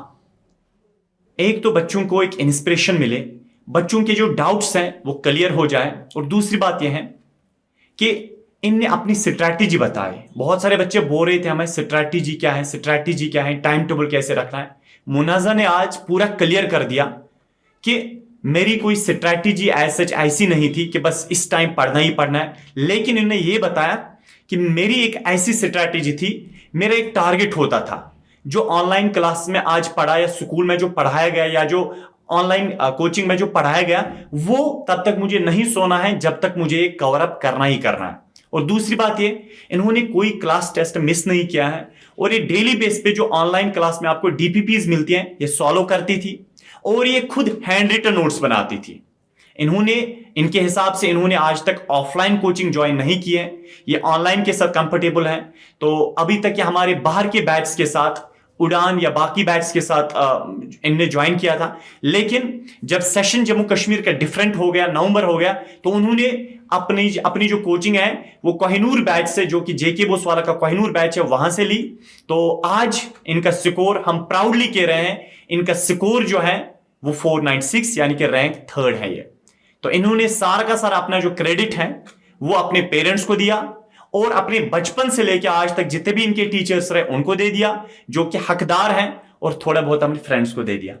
एक तो बच्चों को एक इंस्पिरेशन मिले, बच्चों के जो डाउट्स हैं वो क्लियर हो जाए, और दूसरी बात यह है कि इनने अपनी स्ट्रैटेजी बताई। बहुत सारे बच्चे बोल रहे थे हमें स्ट्रैटेजी क्या है, स्ट्रैटेजी क्या है, टाइम टेबल कैसे रखना है। मुनाजा ने आज पूरा क्लियर कर दिया कि मेरी कोई स्ट्रैटेजी ऐसी नहीं थी कि बस इस टाइम पढ़ना ही पढ़ना है, लेकिन इन्होंने ये बताया कि मेरी एक ऐसी स्ट्रैटेजी थी, मेरा एक टारगेट होता था। जो ऑनलाइन क्लास में आज पढ़ा या स्कूल में जो पढ़ाया गया या जो ऑनलाइन कोचिंग में जो पढ़ाया गया, वो तब तक मुझे नहीं सोना है जब तक मुझे कवर अप करना ही करना है। और दूसरी बात ये, इन्होंने कोई क्लास टेस्ट मिस नहीं किया है, और ये डेली बेस पे जो ऑनलाइन क्लास में आपको डीपीपीज मिलती हैं ये सॉल्व करती थी, और ये खुद हैंड रिटन नोट्स बनाती थी। इनके हिसाब से इन्होंने आज तक ऑफलाइन कोचिंग ज्वाइन नहीं की है, ये ऑनलाइन के साथ कंफर्टेबल है। तो अभी तक ये हमारे बाहर के बैच के साथ, उड़ान या बाकी बैच के साथ इनने ज्वाइन किया था, लेकिन जब सेशन जम्मू कश्मीर का डिफरेंट हो गया, नवंबर हो गया, तो उन्होंने अपनी जो कोचिंग है वो कोहिनूर बैच से, जो कि जेके बोस वाला का कोहिनूर बैच है, वहां से ली। तो आज इनका स्कोर हम प्राउडली कह रहे हैं, इनका स्कोर जो है वो 496 यानी कि रैंक 3rd है ये। तो इन्होंने सारा का सारा अपना जो क्रेडिट है वो अपने पेरेंट्स को दिया, और अपने बचपन से लेकर आज तक जितने भी इनके टीचर्स रहे उनको दे दिया, जो कि हकदार हैं, और थोड़ा बहुत अपने फ्रेंड्स को दे दिया।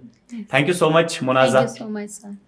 Thank you so much Munaza. Thank you so much sir.